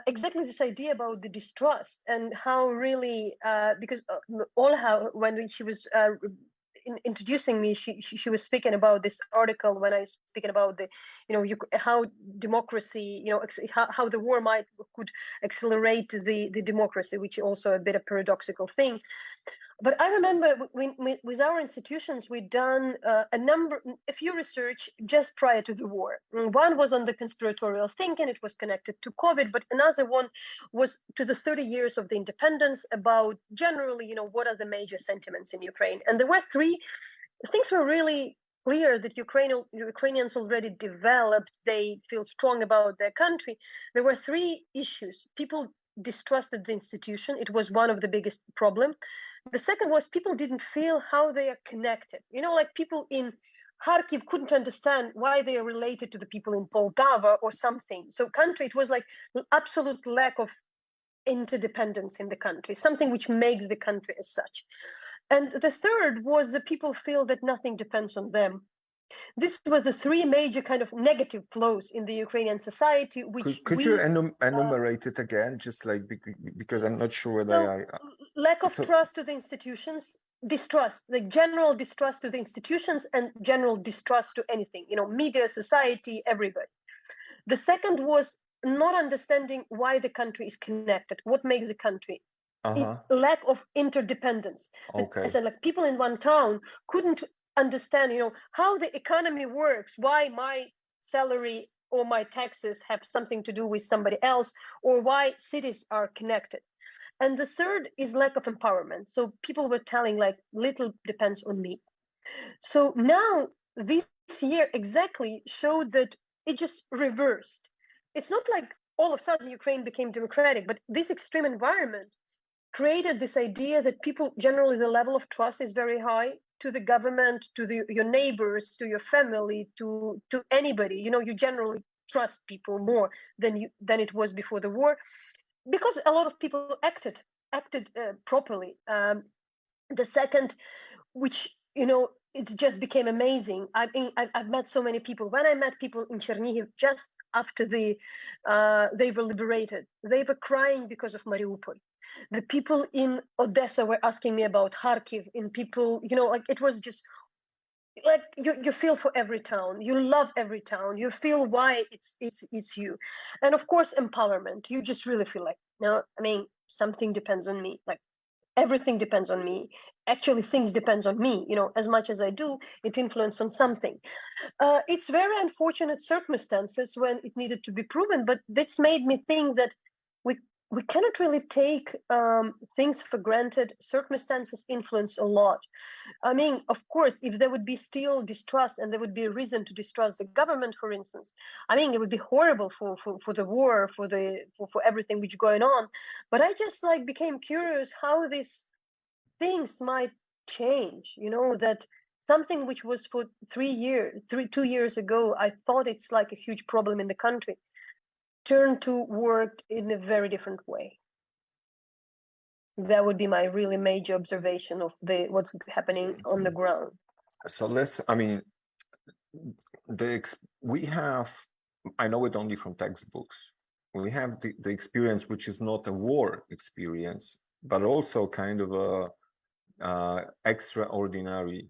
C: Exactly this idea about the distrust, and how really, because Olha, when she was introducing me, she was speaking about this article when I was speaking about the, you know, how democracy, you know, how the war could accelerate the democracy, which is also a bit of paradoxical thing. But I remember with our institutions, we'd done a few research just prior to the war. One was on the conspiratorial thinking, it was connected to COVID, but another one was to the 30 years of the independence, about generally, you know, what are the major sentiments in Ukraine. And there were three things were really clear that Ukrainians already developed, they feel strong about their country. There were three issues. People distrusted the institution. It was one of the biggest problem. The second was people didn't feel how they are connected. You know, like people in Kharkiv couldn't understand why they are related to the people in Poltava or something. So country, it was like absolute lack of interdependence in the country, something which makes the country as such. And the third was that people feel that nothing depends on them. This was the three major kind of negative flows in the Ukrainian society, which
B: could you enumerate it again, just like, because I'm not sure whether
C: lack of trust to the institutions, distrust, the general distrust to the institutions, and general distrust to anything, you know, media, society, everybody. The second was not understanding why the country is connected, what makes the country. Lack of interdependence.
B: Okay.
C: I said, like, people in one town couldn't understand, you know, how the economy works, why my salary or my taxes have something to do with somebody else, or why cities are connected. And the third is lack of empowerment. So people were telling, like, little depends on me. So now this year exactly showed that it just reversed. It's not like all of a sudden Ukraine became democratic, but this extreme environment created this idea that people, generally the level of trust is very high to the government, to your neighbors, to your family, to anybody. You know, you generally trust people more than it was before the war, because a lot of people acted properly. The second, which, you know, it just became amazing. I've met so many people. When I met people in Chernihiv just after they were liberated, they were crying because of Mariupol. The people in Odessa were asking me about Kharkiv, and people, you know, like it was just like you feel for every town, you love every town, you feel why it's you. And of course empowerment, you just really feel like, no, I mean, something depends on me, like everything depends on me. Actually things depends on me, you know, as much as I do, it influence on something. It's very unfortunate circumstances when it needed to be proven, but that's made me think that we we cannot really take things for granted. Circumstances influence a lot. I mean, of course, if there would be still distrust and there would be a reason to distrust the government, for instance, I mean, it would be horrible for the war, for everything which is going on. But I just like became curious how these things might change, you know, that something which was for 2 years ago, I thought it's like a huge problem in the country, turned to work in a very different way. That would be my really major observation of what's happening on the ground.
B: So I mean, we have, I know it only from textbooks, we have the experience which is not a war experience, but also kind of a extraordinary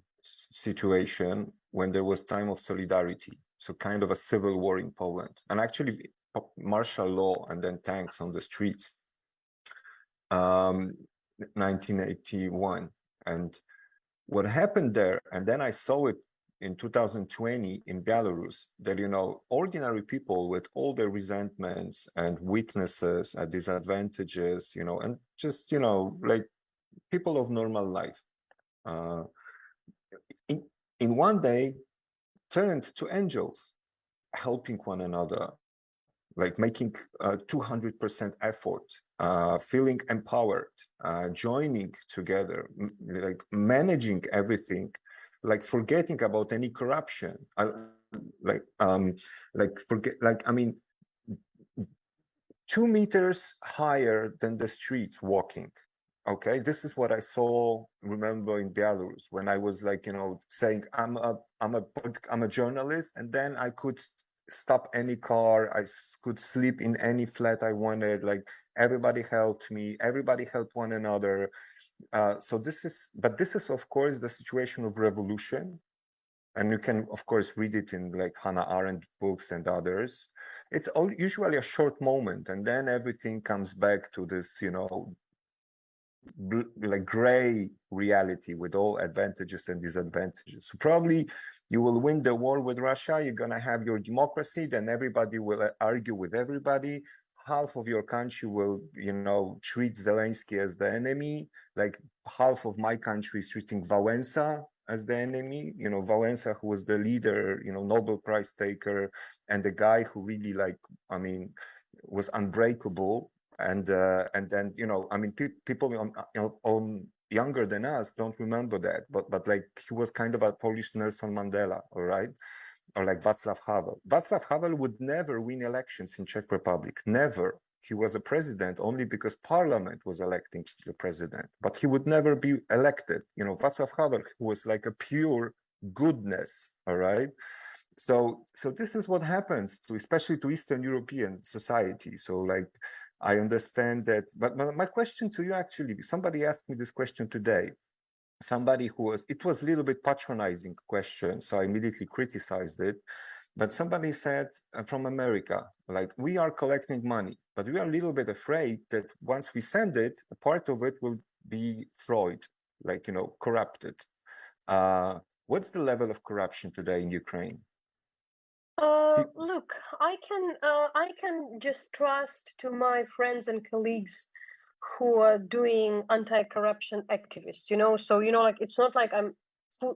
B: situation when there was time of solidarity. So kind of a civil war in Poland, and actually martial law and then tanks on the streets. 1981, and what happened there, and then I saw it in 2020 in Belarus, that, you know, ordinary people with all their resentments and weaknesses and disadvantages, you know, and just, you know, like people of normal life, in one day turned to angels, helping one another, like making 200% effort, feeling empowered, joining together, like managing everything, like forgetting about any corruption, I mean, 2 meters higher than the streets walking. Okay, this is what I saw, remember, in Belarus, when I was like, you know, saying I'm a journalist, and then I could stop any car, I could sleep in any flat I wanted, like everybody helped me, everybody helped one another. So this is of course the situation of revolution, and you can of course read it in like Hannah Arendt books and others. It's usually a short moment, and then everything comes back to this, you know, like gray reality with all advantages and disadvantages. So probably you will win the war with Russia, you're gonna have your democracy, then everybody will argue with everybody. Half of your country will, you know, treat Zelensky as the enemy, like half of my country is treating Wałęsa as the enemy, you know, Wałęsa, who was the leader, you know, Nobel Prize taker, and the guy who really, like, I mean, was unbreakable. And then, you know, I mean, people on younger than us don't remember that, but like he was kind of a Polish Nelson Mandela, all right, or like Václav Havel. Václav Havel would never win elections in Czech Republic, never. He was a president only because parliament was electing the president, but he would never be elected. You know, Václav Havel was like a pure goodness, all right. So this is what happens to, especially to Eastern European society. So like, I understand that, but my question to you, actually, somebody asked me this question today. Somebody it was a little bit patronizing question, so I immediately criticized it. But somebody said from America, like, we are collecting money, but we are a little bit afraid that once we send it, a part of it will be fraud, like, you know, corrupted. What's the level of corruption today in Ukraine?
C: Look, I can just trust to my friends and colleagues who are doing anti-corruption activists, you know. So, you know, like, it's not like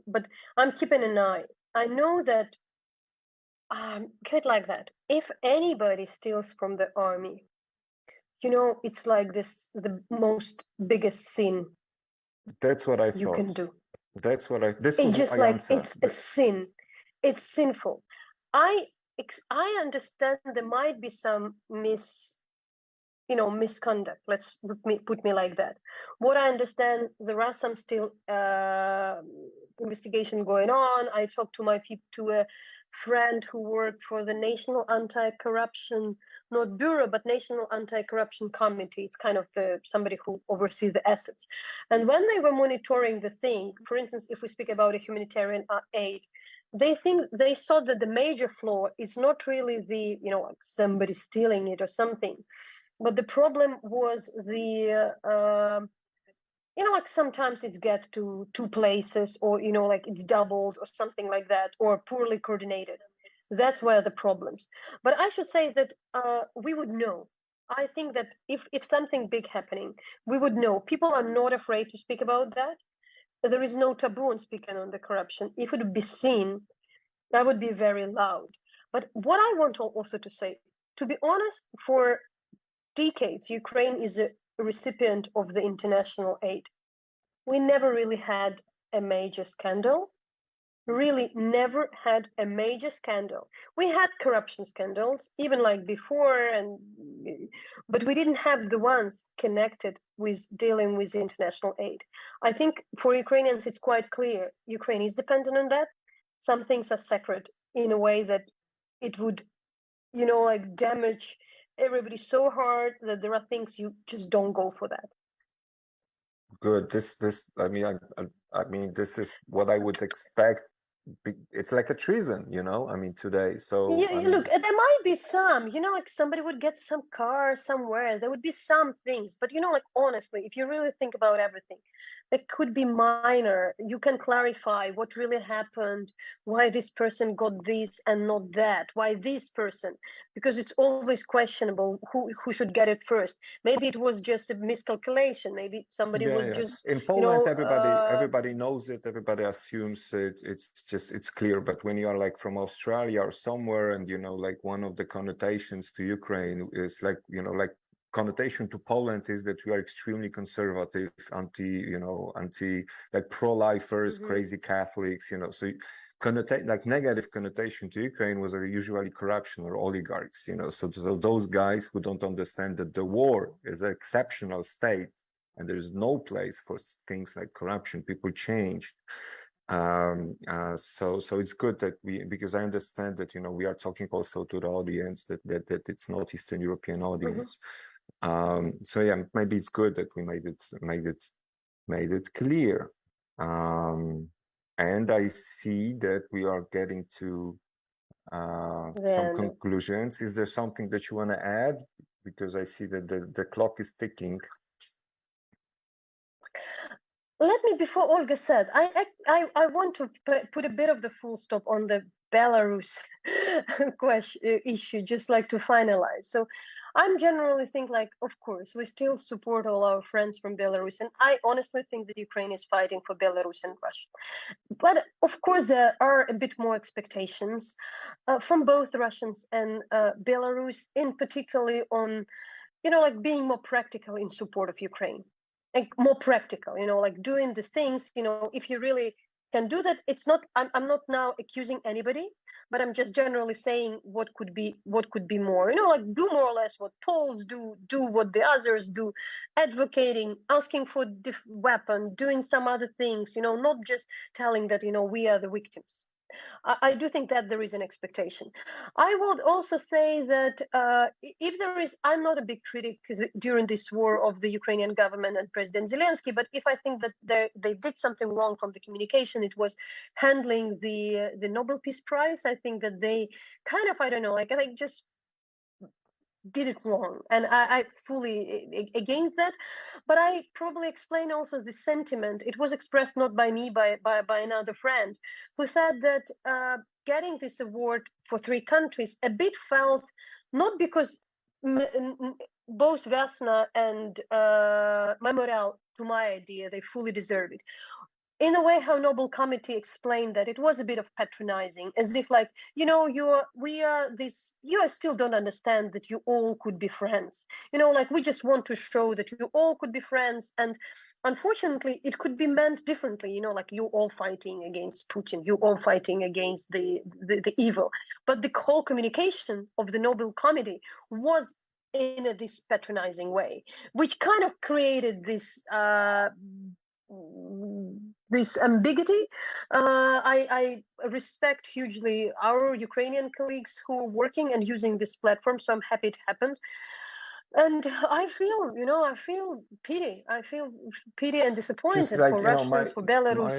C: but I'm keeping an eye. I know that kid like that, if anybody steals from the army, you know, it's like the most biggest sin.
B: That's what I
C: you
B: thought.
C: can do.
B: That's what this
C: It's
B: was
C: just
B: my
C: like
B: answer.
C: it's a sin. It's sinful. I understand there might be some misconduct. Let's put me like that. What I understand, there are some still investigation going on. I talked to a friend who worked for the National Anti-Corruption, not Bureau, but National Anti-Corruption Committee. It's kind of somebody who oversees the assets. And when they were monitoring the thing, for instance, if we speak about a humanitarian aid, they saw that the major flaw is not really like somebody stealing it or something, but the problem was like sometimes it's get to two places, or like it's doubled or something like that, or poorly coordinated. That's where the problems. But I should say that we would know. I think that if something big happening, we would know. People are not afraid to speak about that. There is no taboo on speaking on the corruption. If it would be seen, that would be very loud. But what I want also to say, to be honest, for decades, Ukraine is a recipient of the international aid. We never really had a major scandal. Really never had a major scandal. We had corruption scandals, even like before, but we didn't have the ones connected with dealing with international aid. I think for Ukrainians, it's quite clear. Ukraine is dependent on that. Some things are sacred in a way that it would, like damage everybody so hard that there are things you just don't go for that.
B: Good. I mean, this is what I would expect. It's like a treason, today. So
C: yeah, look, there might be some, like somebody would get some car somewhere. There would be some things, but like honestly, if you really think about everything, it could be minor. You can clarify what really happened, why this person got this and not that, why this person, because it's always questionable who should get it first. Maybe it was just a miscalculation. Maybe somebody was just
B: in Poland, everybody knows it, everybody assumes it. It's clear. But when you are like from Australia or somewhere, and like one of the connotations to Ukraine is like like connotation to Poland is that we are extremely conservative, anti like pro-lifers, crazy Catholics, so like negative connotation to Ukraine was usually corruption or oligarchs, so those guys who don't understand that the war is an exceptional state and there's no place for things like corruption. People change. So it's good that because I understand that we are talking also to the audience that it's not Eastern European audience. So yeah, maybe it's good that we made it clear. And I see that we are getting to some conclusions. Is there something that you want to add? Because I see that the clock is ticking.
C: Let me, before Olga said, I want to put a bit of the full stop on the Belarus issue, just like to finalize. So I'm generally think like, of course, we still support all our friends from Belarus. And I honestly think that Ukraine is fighting for Belarus and Russia. But of course, there are a bit more expectations from both Russians and Belarus, in particularly on, like being more practical in support of Ukraine. Like more practical, like doing the things, if you really can do that. It's not, I'm not now accusing anybody, but I'm just generally saying what could be more, like do more or less what Poles do what the others do, advocating, asking for weapon, doing some other things, not just telling that, we are the victims. I do think that there is an expectation. I would also say that if there is, I'm not a big critic during this war of the Ukrainian government and President Zelensky, but if I think that they did something wrong from the communication, it was handling the Nobel Peace Prize. I think that they kind of, I don't know, like just did it wrong, and I fully against that. But I probably explain also the sentiment. It was expressed not by me, by another friend who said that getting this award for 3 countries a bit felt not because both Vesna and Memorial, to my idea, they fully deserve it. In a way, how Nobel Committee explained that it was a bit of patronizing, as if like, you still don't understand that you all could be friends. Like we just want to show that you all could be friends. And unfortunately, it could be meant differently, like you all fighting against Putin, you all fighting against the evil. But the whole communication of the Nobel Committee was in this patronizing way, which kind of created this ambiguity. I respect hugely our Ukrainian colleagues who are working and using this platform, so I'm happy it happened. And I feel, I feel pity. I feel pity and disappointed
B: Just like,
C: for Russians, for Belarus.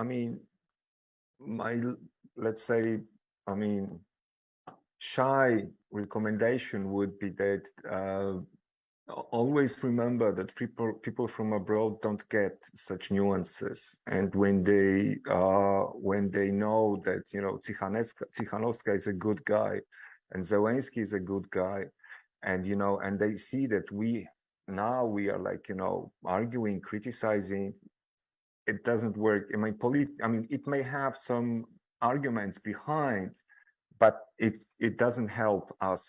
B: I mean, let's say, I mean, shy recommendation would be that always remember that people from abroad don't get such nuances, and when they know that Tsikhanouska is a good guy and Zelensky is a good guy, and and they see that we are like arguing, criticizing, it doesn't work. I mean, it may have some arguments behind, but it doesn't help us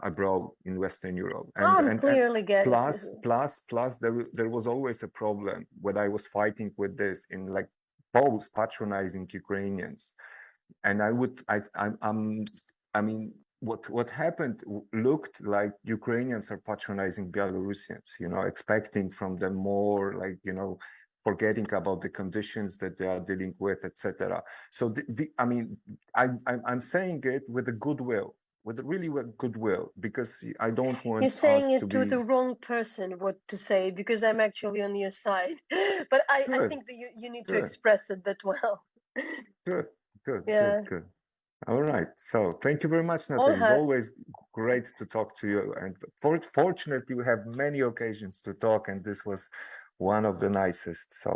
B: abroad in Western Europe.
C: And clearly get
B: plus there was always a problem when I was fighting with this in like both patronizing Ukrainians, and I mean what happened looked like Ukrainians are patronizing Belarusians, expecting from them more, like forgetting about the conditions that they are dealing with, etc. So I mean, I'm saying it with a goodwill, with really goodwill, because I don't want
C: you're saying
B: us
C: it to the wrong person what to say, because I'm actually on your side. But I think that you need to express it that well.
B: Good.
C: Yeah.
B: Good. All right. So thank you very much, Natalie. It's always great to talk to you. And fortunately, we have many occasions to talk, and this was one of the nicest. So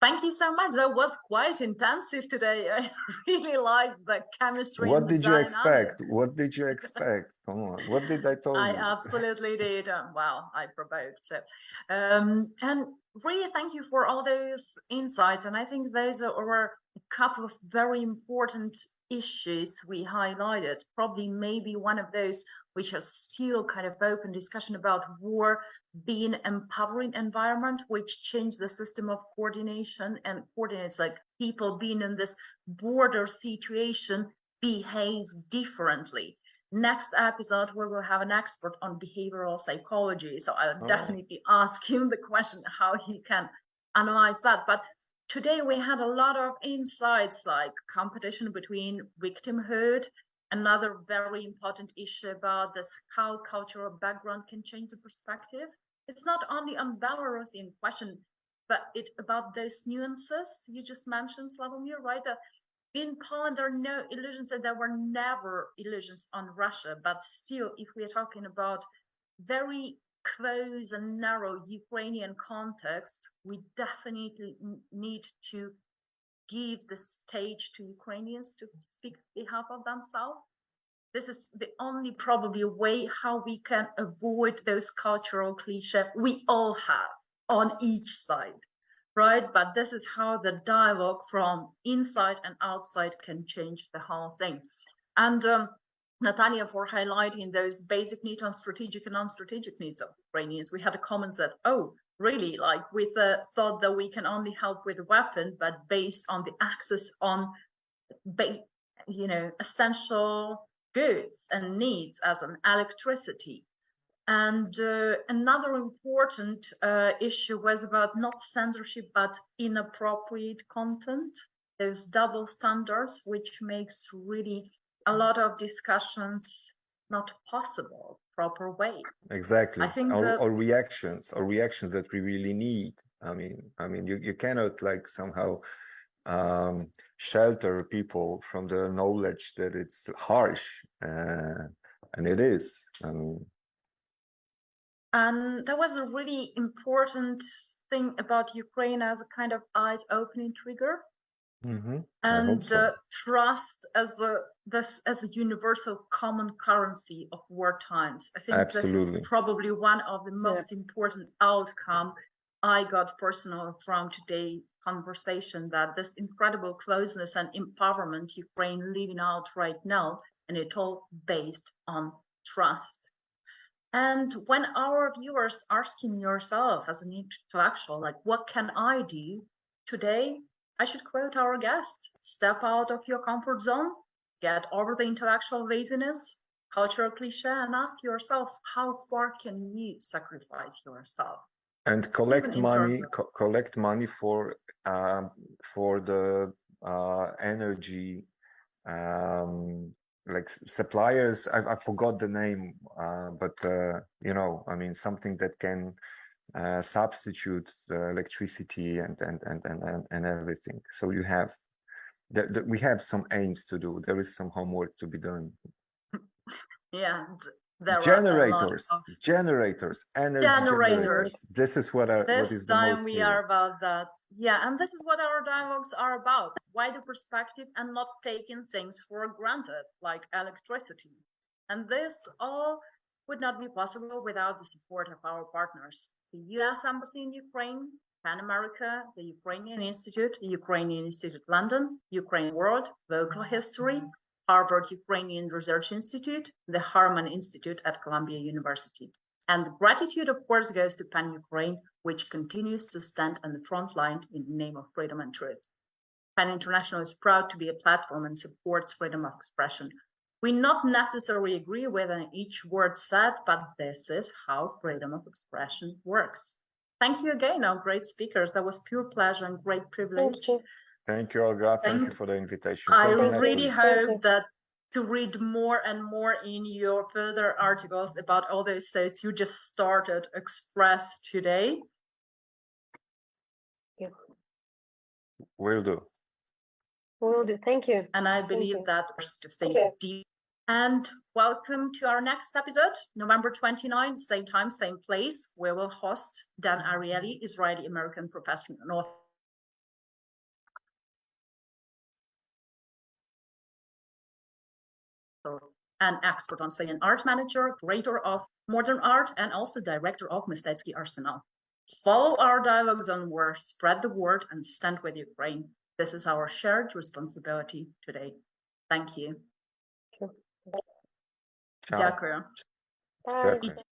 A: thank you so much. That was quite intensive today. I really liked the chemistry.
B: What did you expect? What did you expect? Come on. What did I tell you?
A: I absolutely did. Wow, I provoked. So, and really thank you for all those insights. And I think those are a couple of very important issues we highlighted. Probably maybe one of those which are still kind of open discussion about war being empowering environment, which changed the system of coordination and coordinates, like people being in this border situation behave differently. Next episode, we will have an expert on behavioral psychology. So I'll definitely ask him the question how he can analyze that. But today we had a lot of insights, like competition between victimhood, another very important issue about this, how cultural background can change the perspective. It's not only on Belarus in question, but about those nuances you just mentioned, Sławomir, right? In Poland, there are no illusions, and there were never illusions on Russia. But still, if we are talking about very close and narrow Ukrainian context, we definitely need to give the stage to Ukrainians to speak on behalf of themselves. This is the only probably way how we can avoid those cultural cliches we all have on each side, right? But this is how the dialogue from inside and outside can change the whole thing. And Nataliya, for highlighting those basic needs and strategic and non-strategic needs of Ukrainians. We had a comment that, oh, really, like with the thought that we can only help with a weapon, but based on the access on, essential goods and needs as an electricity. And another important issue was about not censorship, but inappropriate content. There's double standards, which makes really a lot of discussions not possible proper way.
B: Exactly.
A: I think
B: or reactions that we really need. I mean, you cannot like somehow shelter people from the knowledge that it's harsh, and it is.
A: And that was a really important thing about Ukraine as a kind of eyes-opening trigger.
B: Mm-hmm.
A: And
B: so.
A: Trust as a universal common currency of war times. I think
B: Absolutely.
A: This is probably one of the most important outcome I got personally from today's conversation, that this incredible closeness and empowerment Ukraine living out right now, and it all based on trust. And when our viewers asking yourself as an intellectual, like, what can I do today? I should quote our guest: step out of your comfort zone, get over the intellectual laziness, cultural cliche, and ask yourself, how far can you sacrifice yourself?
B: And collect
A: Even in
B: money,
A: terms of-
B: collect money for the energy, like suppliers. I forgot the name, but you know, I mean, something that can substitute the electricity and everything. So you have, we have some aims to do. There is some homework to be done.
A: Yeah, there are a lot
B: Generators,
A: of
B: generators, energy generators. This is what
A: this
B: is the
A: time
B: most
A: we
B: needed.
A: are about that. Yeah, and this is what our dialogues are about. Wider perspective and not taking things for granted, like electricity. And this all would not be possible without the support of our partners. The US Embassy in Ukraine, Pan America, the Ukrainian Institute, the Ukrainian Institute London, Ukraine World, Vocal History, Harvard Ukrainian Research Institute, the Harman Institute at Columbia University. And gratitude, of course, goes to PAN Ukraine, which continues to stand on the front line in the name of freedom and truth. PAN International is proud to be a platform and supports freedom of expression. We not necessarily agree with each word said, but this is how freedom of expression works. Thank you again, our great speakers. That was pure pleasure and great privilege.
C: Thank you.
B: Thank you, Olga. Thank you for the invitation.
A: I
B: Come next
A: really
B: week.
A: hope that to read more and more in your further articles about all those states you just started express today.
B: Will do.
C: Will do. Thank you.
A: And I believe
C: you.
A: that is to say
C: Okay.
A: deep. And welcome to our next episode, November 29, same time, same place. We will host Dan Ariely, Israeli-American professor and author. An expert on Syrian art manager, curator of modern art, and also director of Mistetsky Arsenal. Follow our dialogues on war, spread the word, and stand with Ukraine. This is our shared responsibility today. Thank you.
B: Ciao.
A: Дякую.
C: Bye.
B: Дякую.